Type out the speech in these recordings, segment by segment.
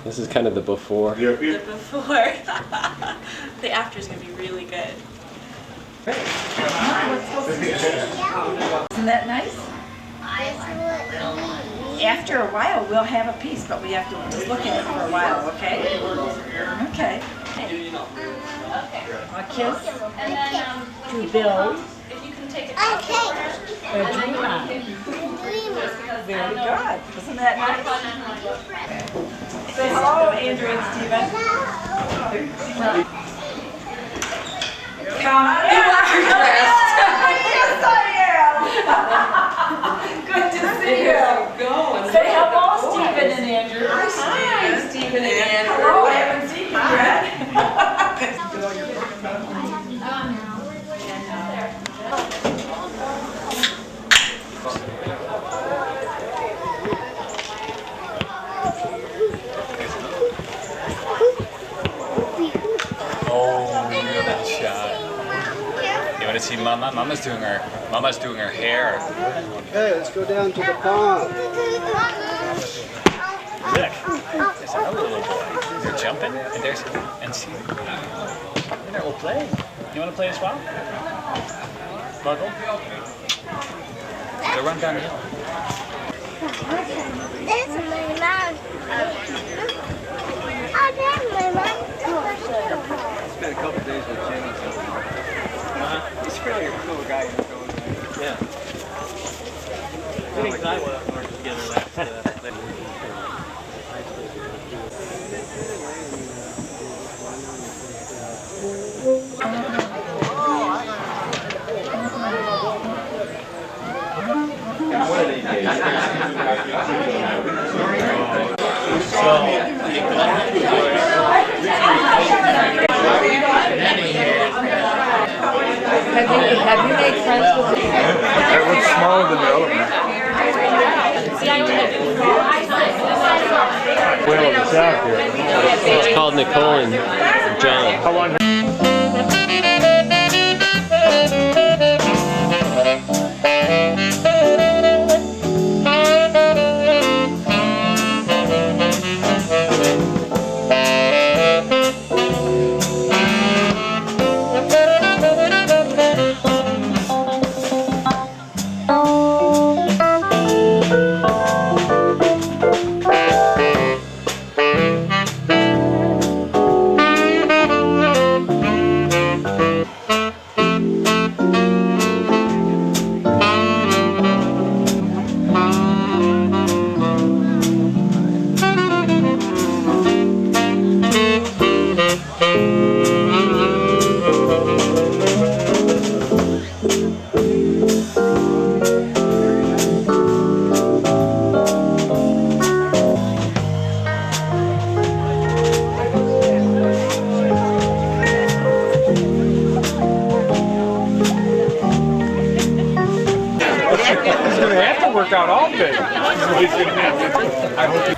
This is kind of the before. The before. The after is going to be really good. Isn't that nice? After a while, we'll have a piece, but we have to just look at it for a while, okay? Okay. A kiss to build If you can take it a dream on. Very good. Isn't that nice? Say hello, Andrew and Stephen. Come on. You are dressed. Yes, I am. Good to see you. Say hello, Stephen and Andrew. Hi, Stephen and Andrew. Hello, I haven't seen you yet. See, Mama's doing her hair. Okay, let's go down to the pond. Look, there's another little boy. They're jumping, and see, there, we'll play. You want to play as well? Buggle? Go run down the hill. This is my mom. Oh, there's my mom. Spent a couple days with Jenny. He's really a cool guy. Yeah. I think I want to work together after that. Have you made friends with them? That looks smaller than the other one. Well, it's out here. It's called Nicole and John. How long? He's going to have to work out all day. I hope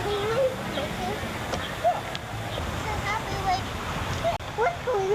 What's going on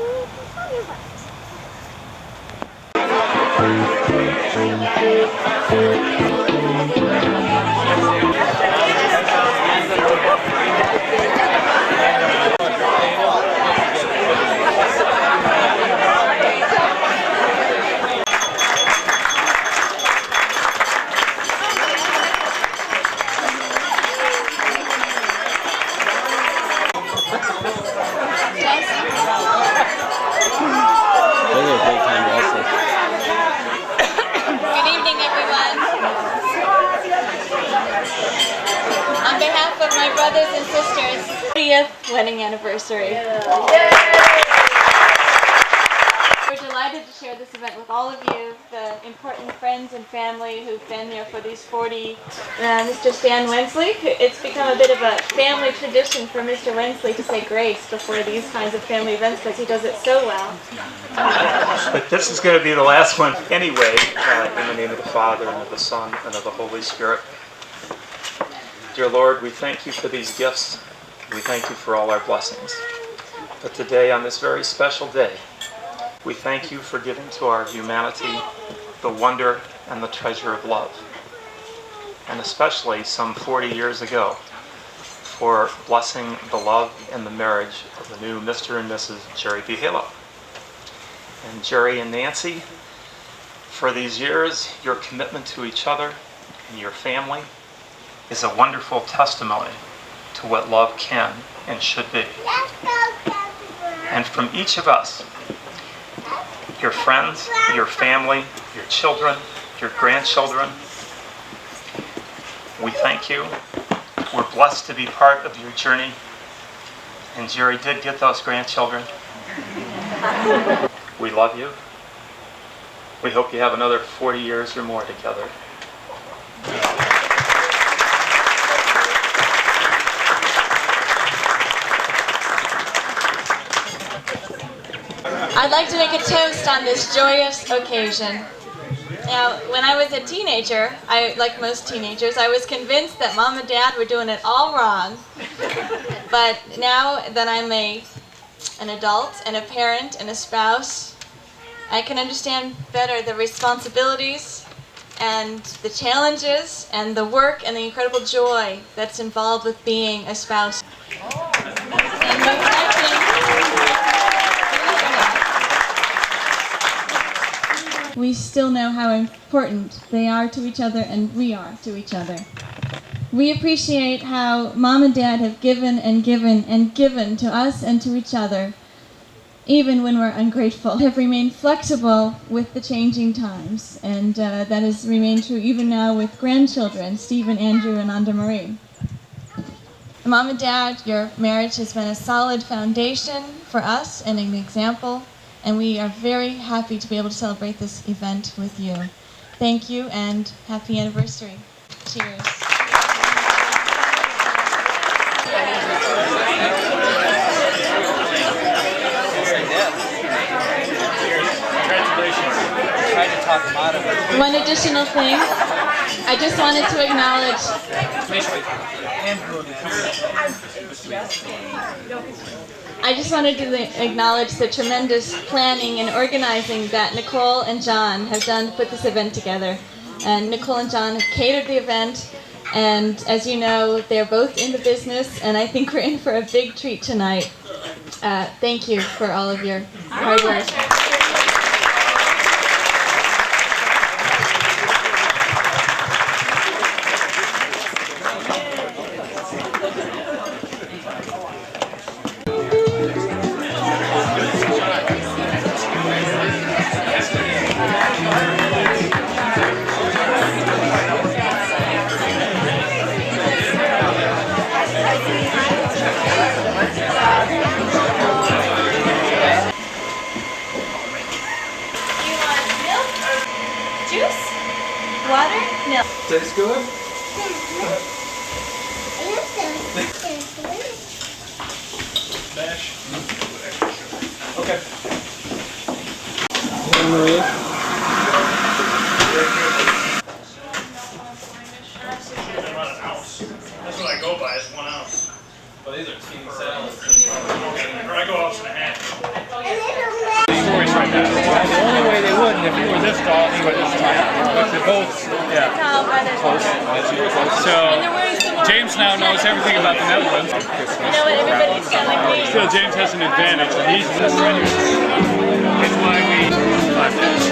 with the sunrise? Good evening, everyone. On behalf of my brothers and sisters, 30th wedding anniversary. We're delighted to share this event with all of you, the important friends and family who've been here for these 40. Mr. Stan Wensley, it's become a bit of a family tradition for Mr. Wensley to say grace before these kinds of family events because he does it so well. But this is going to be the last one anyway, in the name of the Father, and of the Son, and of the Holy Spirit. Dear Lord, we thank you for these gifts. We thank you for all our blessings. But today, on this very special day, we thank you for giving to our humanity the wonder and the treasure of love. And especially some 40 years ago, for blessing the love and the marriage of the new Mr. and Mrs. Jerry Behaylo. And Jerry and Nancy, for these years, your commitment to each other and your family is a wonderful testimony to what love can and should be. And from each of us, your friends, your family, your children, your grandchildren, we thank you. We're blessed to be part of your journey. And Jerry did get those grandchildren. We love you. We hope you have another 40 years or more together. I'd like to make a toast on this joyous occasion. Now, when I was a teenager, like most teenagers, I was convinced that Mom and Dad were doing it all wrong. But now that I'm an adult and a parent and a spouse, I can understand better the responsibilities and the challenges and the work and the incredible joy that's involved with being a spouse. We still know how important they are to each other and we are to each other. We appreciate how Mom and Dad have given and given and given to us and to each other, even when we're ungrateful. Have remained flexible with the changing times, and that has remained true even now with grandchildren, Stephen, Andrew, and Anna Marie. Mom and Dad, your marriage has been a solid foundation for us and an example, and we are very happy to be able to celebrate this event with you. Thank you and happy anniversary. Cheers. One additional thing, I just wanted to acknowledge the tremendous planning and organizing that Nicole and John have done to put this event together. And Nicole and John have catered the event, and as you know, they're both in the business, and I think we're in for a big treat tonight. Thank you for all of your hard work. Water? No. Tastes good? Dash. Okay. Maria? That's what I go by, is 1 ounce. Well, these are team salads. Or I go ounce and a half. Stories right now. The only way they wouldn't if you were this tall, he was this tall. But they're both, yeah. So, James now knows everything about the Netherlands. I know what everybody's telling me. Still, James has an advantage, and he's just ready. It's why we 5 days.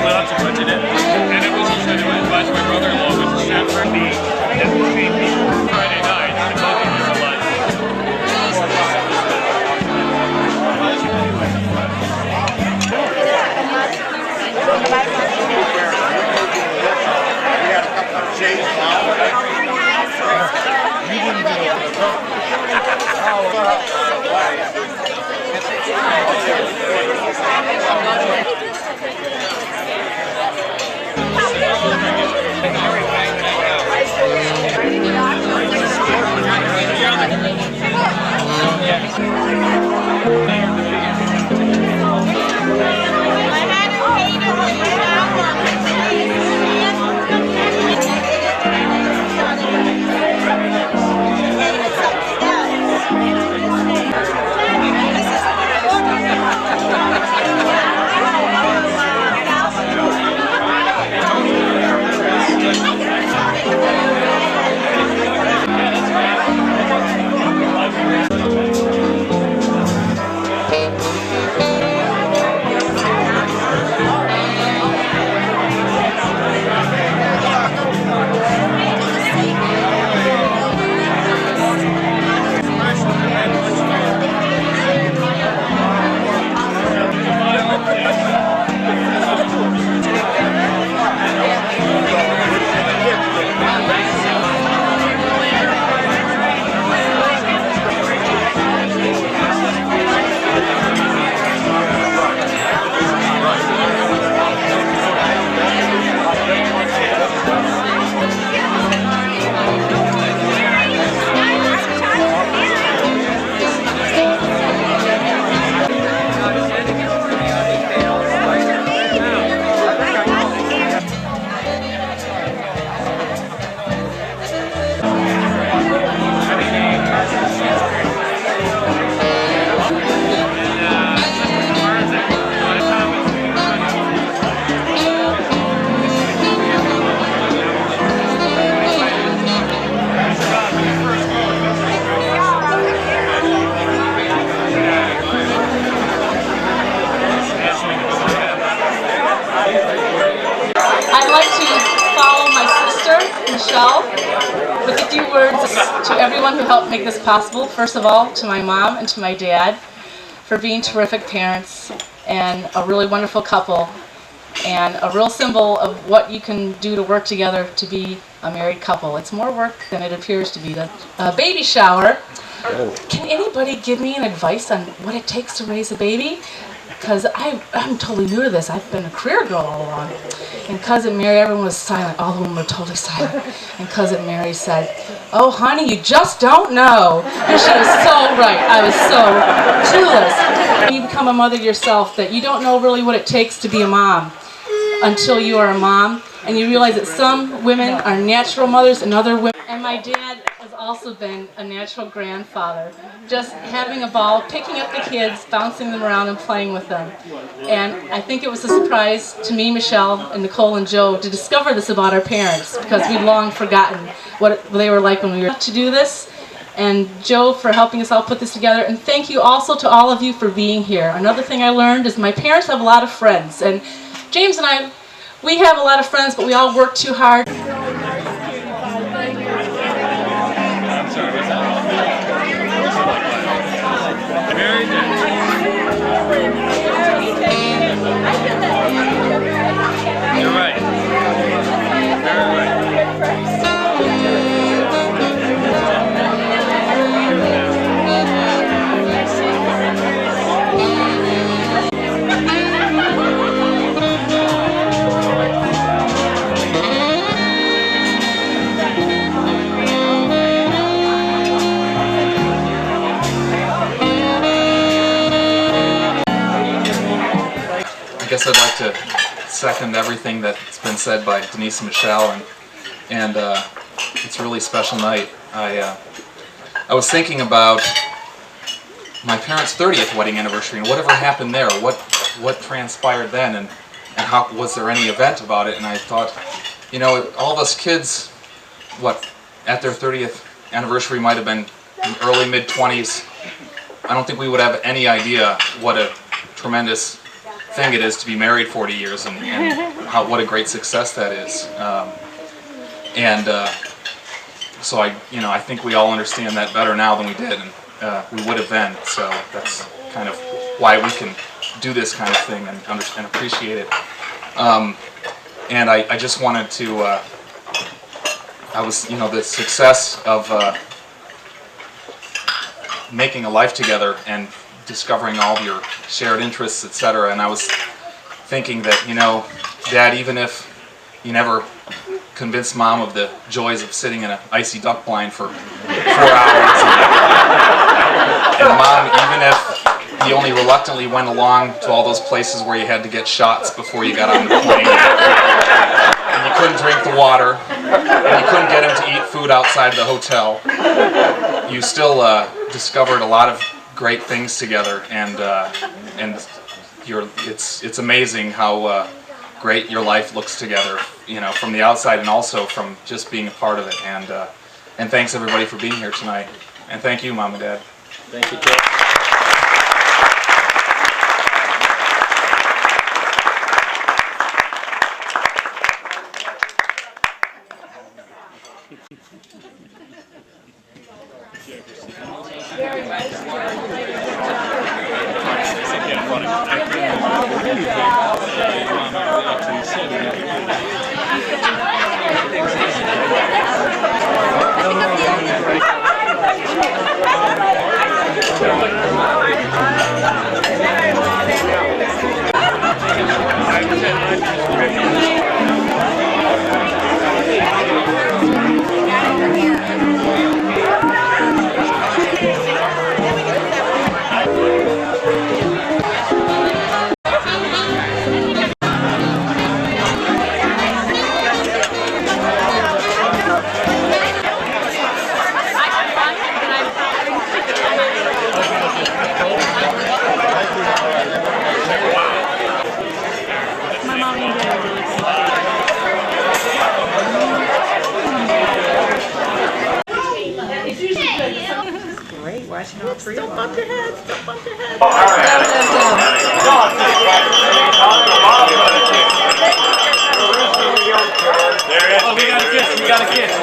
We'll have to budget it. And it was also to advise my brother-in-law with the Stanford. Friday night, and both of us are like, Michelle with a few words to everyone who helped make this possible. First of all, to my mom and to my dad for being terrific parents and a really wonderful couple and a real symbol of what you can do to work together to be a married couple. It's more work than it appears to be. The baby shower. Can anybody give me an advice on what it takes to raise a baby? Because I'm totally new to this. I've been a career girl all along. And Cousin Mary, everyone was silent. All of them were totally silent. And Cousin Mary said, "Oh, honey, you just don't know." And she was so right. I was so clueless. When you become a mother yourself, that you don't know really what it takes to be a mom until you are a mom. And you realize that some women are natural mothers and other women. And my dad has also been a natural grandfather. Just having a ball, picking up the kids, bouncing them around and playing with them. And I think it was a surprise to me, Michelle, and Nicole and Joe to discover this about our parents because we'd long forgotten what they were like when we were to do this. And Joe for helping us all put this together. And thank you also to all of you for being here. Another thing I learned is my parents have a lot of friends. And James and I, we have a lot of friends, but we all work too hard. You're right. Very right. I guess I'd like to second everything that's been said by Denise and Michelle, and it's a really special night. I was thinking about my parents' 30th wedding anniversary and whatever happened there, what transpired then, and how was there any event about it? And I thought, you know, all of us kids, at their 30th anniversary might have been in early mid-20s. I don't think we would have any idea what a tremendous thing it is to be married 40 years and what a great success that is. So I think we all understand that better now than we did, and we would have then. So that's kind of why we can do this kind of thing and appreciate it. And I just wanted to, the success of making a life together and discovering all of your shared interests, etc. And I was thinking that, Dad, even if you never convinced Mom of the joys of sitting in an icy duck blind for 4 hours, and Mom, even if you only reluctantly went along to all those places where you had to get shots before you got on the plane, and you couldn't drink the water, and you couldn't get him to eat food outside the hotel, you still discovered a lot of great things together, and it's amazing how great your life looks together, from the outside and also from just being a part of it. And thanks everybody for being here tonight, and thank you, Mom and Dad. Thank you, Joe.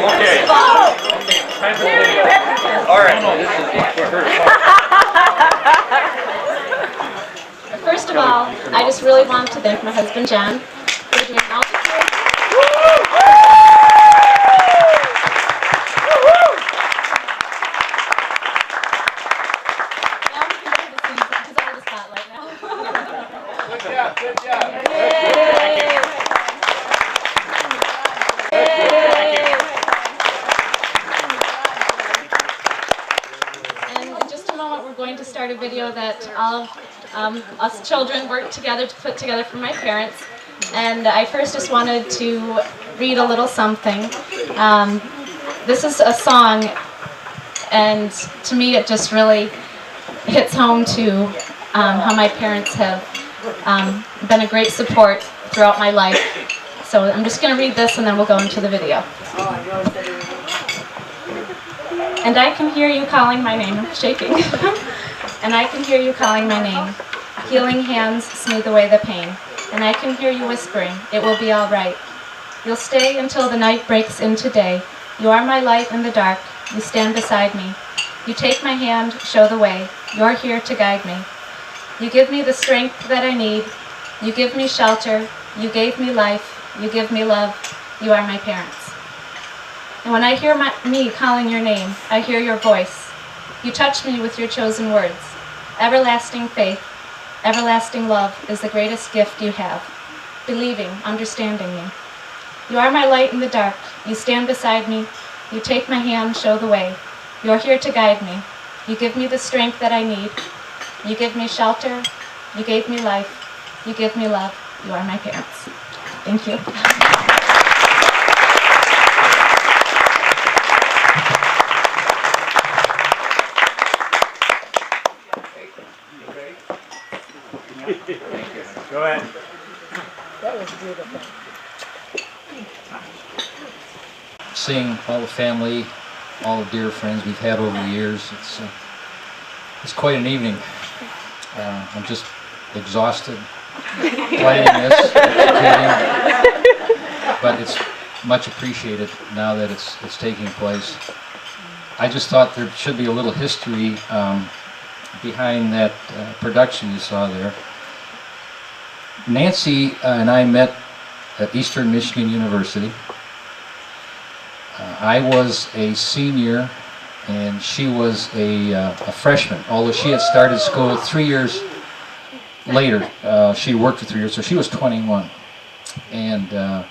Okay. Time for the video. All right. First of all, I just really want to thank my husband John for doing all the Good job. And in just a moment, we're going to start a video that all of us children worked together to put together for my parents. And I first just wanted to read a little something. This is a song, and to me it just really hits home to how my parents have been a great support throughout my life. So I'm just going to read this and then we'll go into the video. And I can hear you calling my name. I'm shaking. And I can hear you calling my name. Healing hands smooth away the pain. And I can hear you whispering, it will be all right. You'll stay until the night breaks into day. You are my light in the dark. You stand beside me. You take my hand, show the way. You're here to guide me. You give me the strength that I need. You give me shelter. You gave me life. You give me love. You are my parents. And when I hear me calling your name, I hear your voice. You touch me with your chosen words. Everlasting faith, everlasting love is the greatest gift you have. Believing, understanding me. You are my light in the dark. You stand beside me. You take my hand, show the way. You're here to guide me. You give me the strength that I need. You give me shelter. You gave me life. You give me love. You are my parents. Thank you. Go ahead. That was beautiful. Seeing all the family, all the dear friends we've had over the years, it's quite an evening. I'm just exhausted planning this, but it's much appreciated now that it's taking place. I just thought there should be a little history behind that production you saw there. Nancy and I met at Eastern Michigan University. I was a senior and she was a freshman, although she had started school 3 years later. She worked for 3 years, so she was 21. And that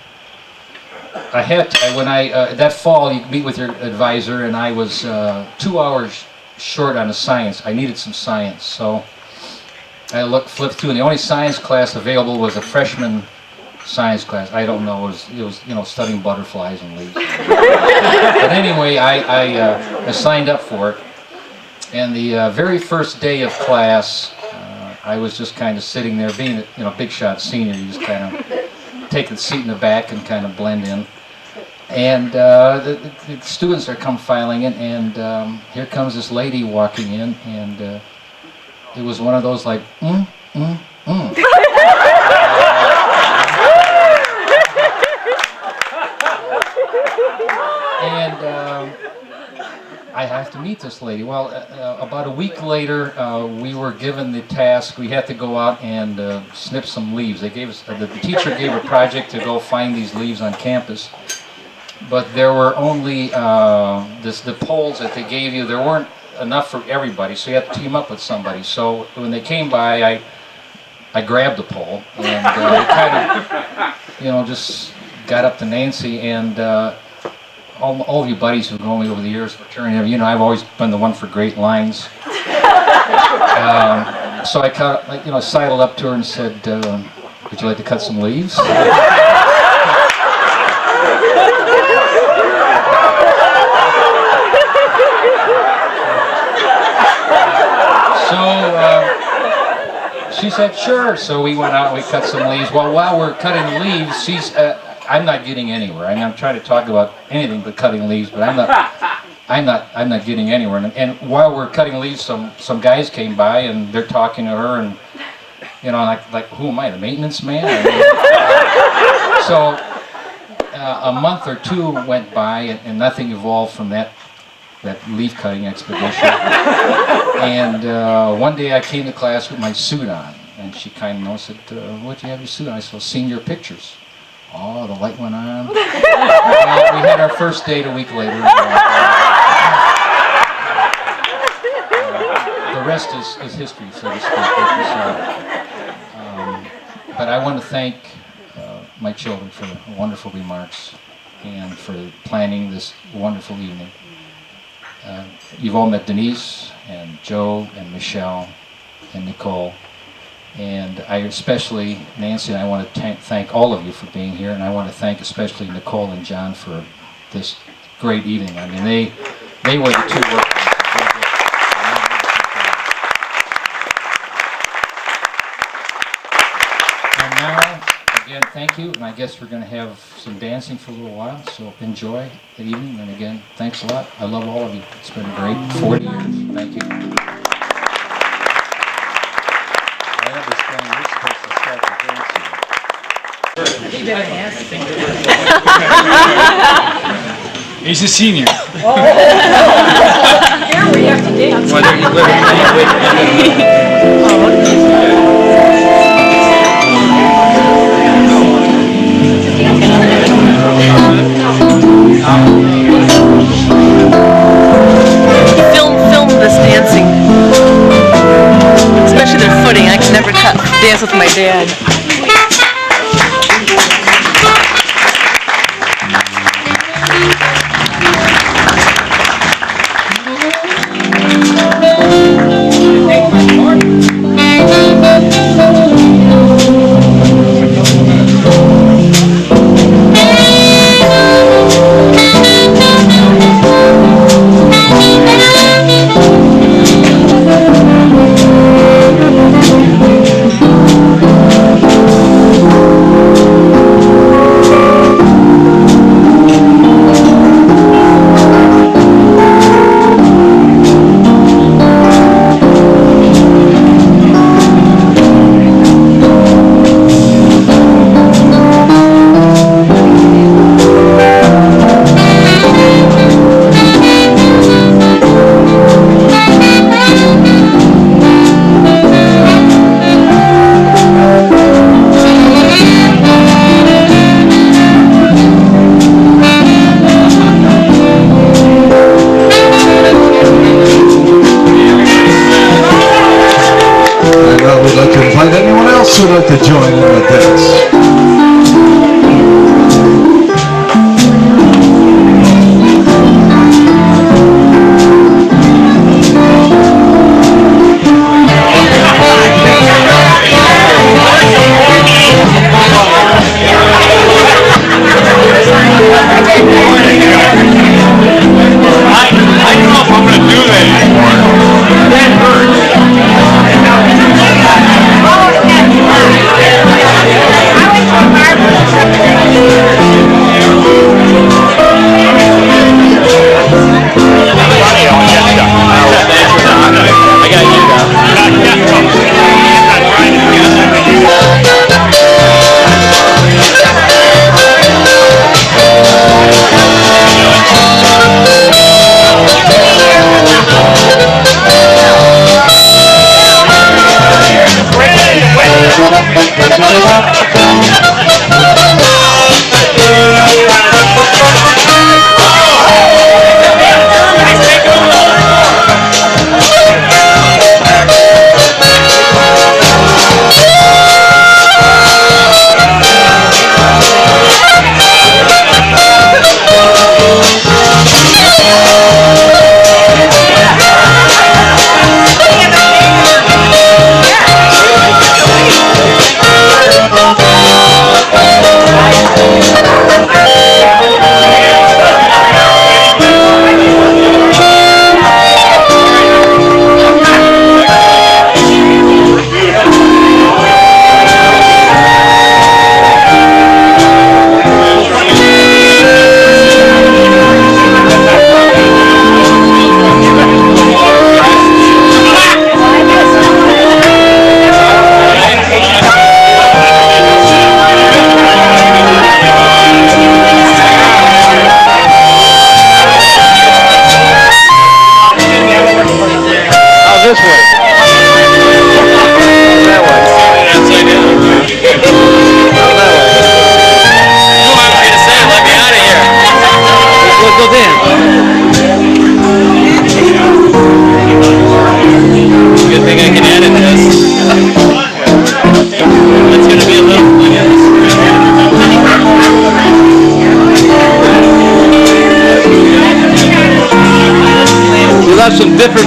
fall you meet with your advisor, and I was 2 hours short on a science. I needed some science, so I flipped through, and the only science class available was a freshman science class. I don't know, it was studying butterflies and leaves. But anyway, I signed up for it, and the very first day of class, I was just kind of sitting there, being big shot senior. You just kind of take the seat in the back and kind of blend in. And the students are come filing in, and here comes this lady walking in, and it was one of those like, And I have to meet this lady. Well, about a week later, we were given the task. We had to go out and snip some leaves. They gave us, the teacher gave a project to go find these leaves on campus. But there were only the poles that they gave you. There weren't enough for everybody, so you had to team up with somebody. So when they came by, I grabbed the pole and kind of, just got up to Nancy, and all of you buddies who've known me over the years for turning, I've always been the one for great lines. So I sidled up to her and said, "Would you like to cut some leaves?" She said, "Sure." So we went out and we cut some leaves. Well, while we're cutting the leaves, I'm not getting anywhere. I mean, I'm trying to talk about anything but cutting leaves, but I'm not getting anywhere. And while we're cutting leaves, some guys came by and they're talking to her, and like who am I, the maintenance man? So a month or two went by and nothing evolved from that leaf cutting expedition. And one day I came to class with my suit on, and she kind of said, "What'd you have your suit on?" I said, "Well, seen your pictures." Oh, the light went on. Well, we had our first date a week later. The rest is history, so to speak. But I want to thank my children for the wonderful remarks and for planning this wonderful evening. You've all met Denise and Joe and Michelle and Nicole. And I especially, Nancy, and I want to thank all of you for being here, and I want to thank especially Nicole and John for this great evening. I mean, they were the two workers. And now, again, thank you, and I guess we're going to have some dancing for a little while, so enjoy the evening, and again, thanks a lot. I love all of you. It's been great 40 years. Thank you. He's a senior. Here we have to dance. Film this dancing. Especially their footing. I can never dance with my dad. Would like to join in with this.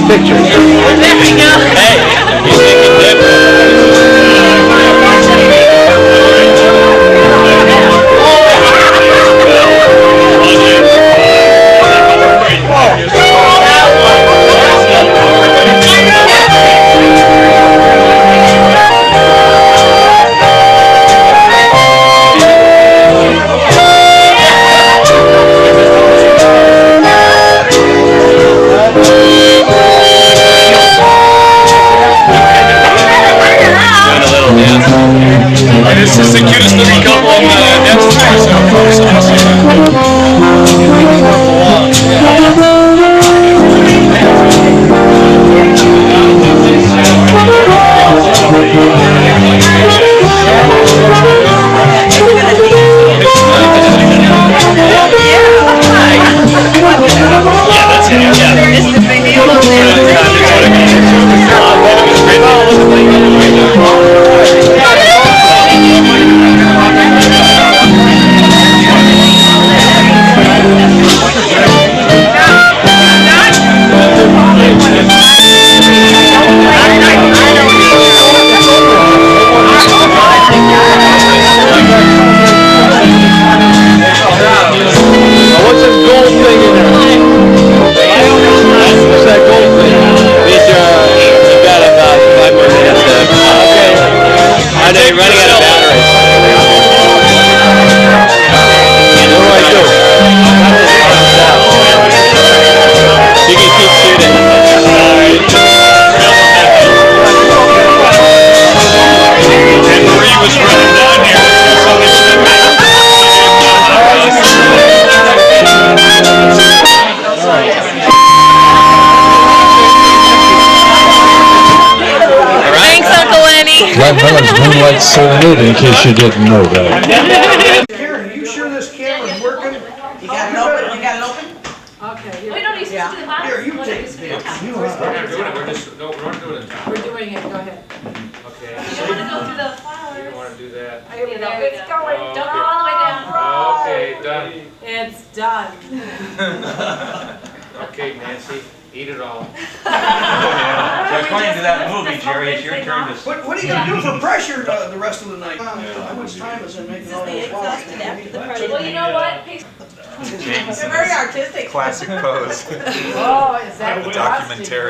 pictures. There we go. Hey, you think it This is the cutest looking couple on the dance floor so far, so I'll say What's this gold thing in there? What's that gold thing? These are, you got about 5 more minutes left. Okay. I know you're running out of batteries. What do I do? You can keep shooting. And Marie was running down here. Thanks, Uncle Lenny. Glenn Miller's Moonlight Serenade, in case you didn't know that. Karen, are you sure this camera's working? You got it open? You got it open? Okay. We don't need to do the box. Here, you take this. We're not doing it, we're just, no, we're not doing it. We're doing it, go ahead. Okay. You want to go through the You flowers. don't want to do that. Here we go. It's Oh, going. Don't go all the way down. Okay, done. It's done. Okay, Nancy, eat it all. According to that movie, Jerry, it's your turn to... What are you going to do for pressure the rest of the night? How much time is it making all those flowers? Well, you know what? They're very artistic. Classic pose. Oh, is that Documentary.